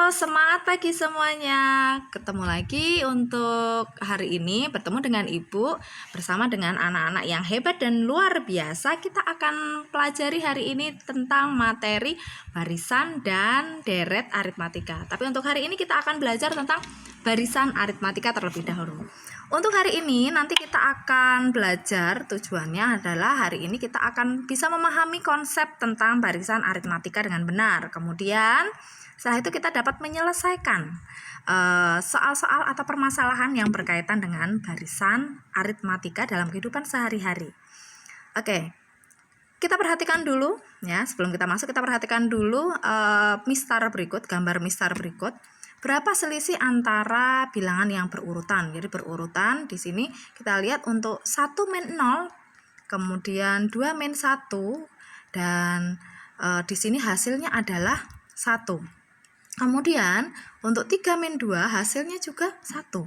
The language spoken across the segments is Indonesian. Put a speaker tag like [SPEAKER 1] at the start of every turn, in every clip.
[SPEAKER 1] Semangat pagi semuanya. Ketemu lagi untuk hari ini, bertemu dengan Ibu bersama dengan anak-anak yang hebat dan luar biasa. Kita akan pelajari hari ini tentang materi barisan dan deret aritmatika. Tapi untuk hari ini kita akan belajar tentang barisan aritmatika terlebih dahulu. Untuk hari ini nanti kita akan belajar, tujuannya adalah hari ini kita akan bisa memahami konsep tentang barisan aritmatika dengan benar. Kemudian setelah itu kita dapat menyelesaikan soal-soal atau permasalahan yang berkaitan dengan barisan aritmatika dalam kehidupan sehari-hari. Oke, kita perhatikan dulu ya. Sebelum kita masuk, kita perhatikan dulu mistar berikut, gambar mistar berikut. Berapa selisih antara bilangan yang berurutan? Jadi berurutan di sini kita lihat untuk 1 min 0, kemudian 2 min 1, dan di sini hasilnya adalah 1. Kemudian untuk 3 min 2 hasilnya juga 1.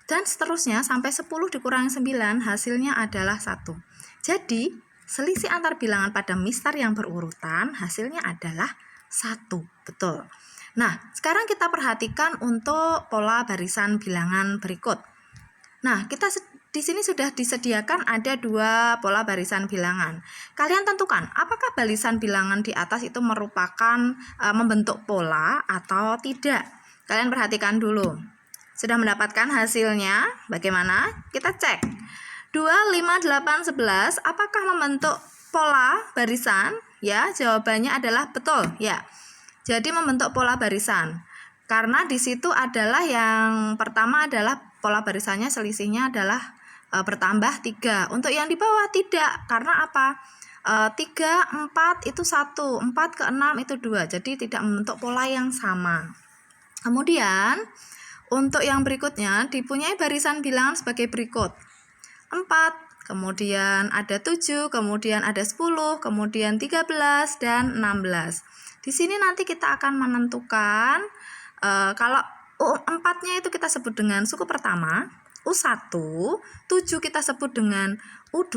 [SPEAKER 1] Dan seterusnya sampai 10 dikurangi 9 hasilnya adalah 1. Jadi selisih antar bilangan pada mistar yang berurutan hasilnya adalah 1. Betul. Nah, sekarang kita perhatikan untuk pola barisan bilangan berikut. Nah, kita di sini sudah disediakan ada 2 pola barisan bilangan. Kalian tentukan apakah barisan bilangan di atas itu merupakan membentuk pola atau tidak. Kalian perhatikan dulu. Sudah mendapatkan hasilnya? Bagaimana? Kita cek. 2, 5, 8, 11 apakah membentuk pola barisan? Ya, jawabannya adalah betul, ya. Jadi membentuk pola barisan. Karena di situ adalah yang pertama adalah pola barisannya selisihnya adalah bertambah 3. Untuk yang di bawah tidak. Karena apa? 3, 4 itu 1, 4 ke 6 itu 2. Jadi tidak membentuk pola yang sama. Kemudian untuk yang berikutnya dipunyai barisan bilangan sebagai berikut. 4, kemudian ada 7, kemudian ada 10, kemudian 13 dan 16. Di sini nanti kita akan menentukan kalau U4-nya itu kita sebut dengan suku pertama, U1, 7 kita sebut dengan U2,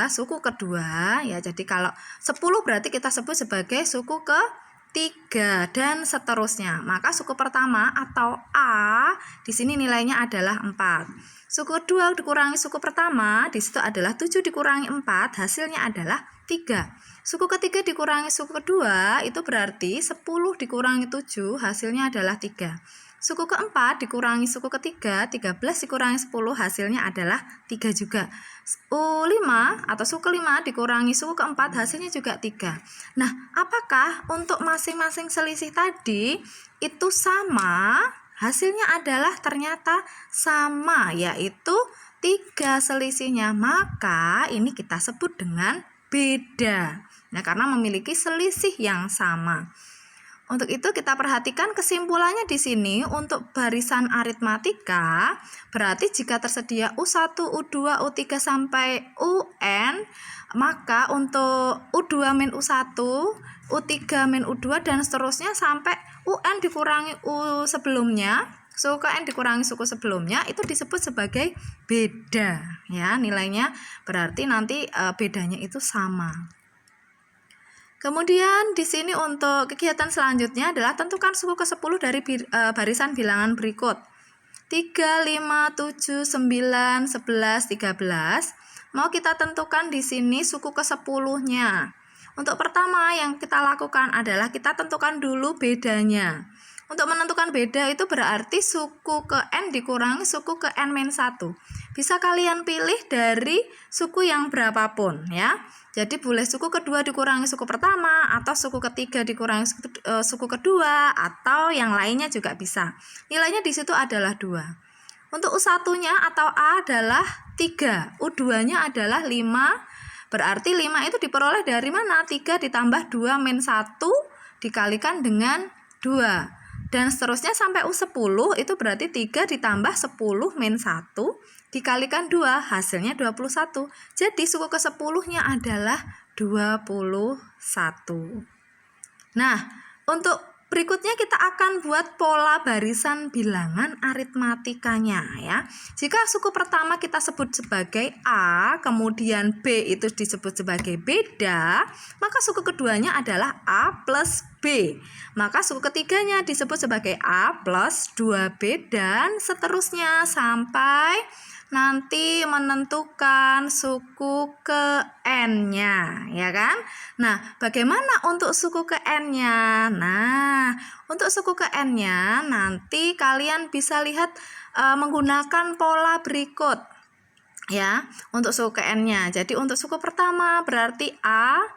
[SPEAKER 1] suku kedua, ya. Jadi kalau 10 berarti kita sebut sebagai suku ketiga dan seterusnya. Maka suku pertama atau A di sini nilainya adalah 4. Suku kedua dikurangi suku pertama, di situ adalah 7 dikurangi 4, hasilnya adalah 3. Suku ketiga dikurangi suku kedua, itu berarti 10 dikurangi 7, hasilnya adalah 3. Suku keempat dikurangi suku ketiga, 13 dikurangi 10, hasilnya adalah 3 juga. U5 atau suku kelima dikurangi suku keempat, hasilnya juga 3. Nah, apakah untuk masing-masing selisih tadi itu sama? Hasilnya adalah ternyata sama, yaitu 3 selisihnya. Maka ini kita sebut dengan beda. Nah, karena memiliki selisih yang sama. Untuk itu kita perhatikan kesimpulannya di sini untuk barisan aritmatika, berarti jika tersedia U1, U2, U3 sampai UN, maka untuk U2 min U1, U3 min U2 dan seterusnya sampai UN dikurangi U sebelumnya, suku N dikurangi suku sebelumnya, itu disebut sebagai beda, ya. Nilainya berarti nanti bedanya itu sama. Kemudian di sini untuk kegiatan selanjutnya adalah tentukan suku ke-10 dari barisan bilangan berikut. 3, 5, 7, 9, 11, 13. Mau kita tentukan di sini suku ke-10-nya. Untuk pertama yang kita lakukan adalah kita tentukan dulu bedanya. Untuk menentukan beda itu berarti suku ke N dikurangi suku ke N-1. Bisa kalian pilih dari suku yang berapapun, ya. Jadi boleh suku kedua dikurangi suku pertama, atau suku ketiga dikurangi suku kedua, atau yang lainnya juga bisa. Nilainya di situ adalah 2. Untuk U1-nya atau A adalah 3, U2-nya adalah 5. Berarti 5 itu diperoleh dari mana? 3 ditambah 2 min 1 dikalikan dengan 2. Dan seterusnya sampai U10 itu berarti 3 ditambah 10 min 1 dikalikan 2, hasilnya 21. Jadi suku ke-10-nya adalah 21. Nah, untuk Berikutnya kita akan buat pola barisan bilangan aritmatikanya ya. Jika suku pertama kita sebut sebagai A, kemudian B itu disebut sebagai beda, maka suku keduanya adalah A plus B. Maka suku ketiganya disebut sebagai A plus 2B dan seterusnya sampai nanti menentukan suku ke N-nya, ya kan? Nah, bagaimana untuk suku ke N-nya? Nah, untuk suku ke N-nya nanti kalian bisa lihat menggunakan pola berikut. Ya, untuk suku ke N-nya. Jadi untuk suku pertama berarti A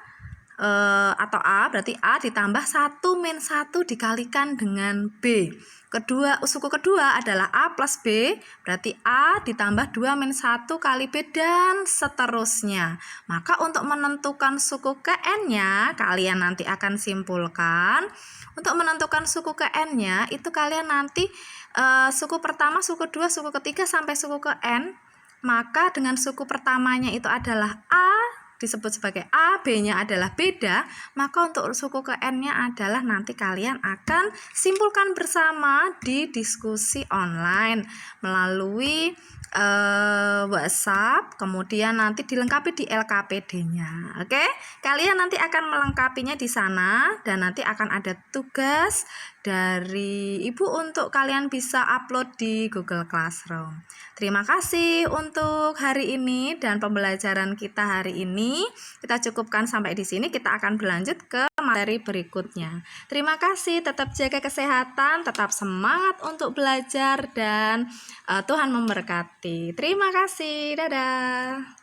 [SPEAKER 1] atau A berarti A ditambah 1 min 1 dikalikan dengan B. Suku kedua adalah A plus B, berarti A ditambah 2 min 1 kali B dan seterusnya. Maka untuk menentukan suku ke N-nya, kalian nanti akan simpulkan. Untuk menentukan suku ke N-nya, itu kalian nanti suku pertama, suku kedua, suku ketiga sampai suku ke N. Maka dengan suku pertamanya itu adalah A, disebut sebagai A, B-nya adalah beda, maka untuk suku ke N-nya adalah nanti kalian akan simpulkan bersama di diskusi online melalui WhatsApp, kemudian nanti dilengkapi di LKPD-nya. Oke, kalian nanti akan melengkapinya di sana dan nanti akan ada tugas dari Ibu untuk kalian bisa upload di Google Classroom. Terima kasih untuk hari ini dan pembelajaran kita hari ini. Kita cukupkan sampai di sini. Kita akan berlanjut ke materi berikutnya. Terima kasih, tetap jaga kesehatan, tetap semangat untuk belajar dan Tuhan memberkati. Terima kasih. Dadah.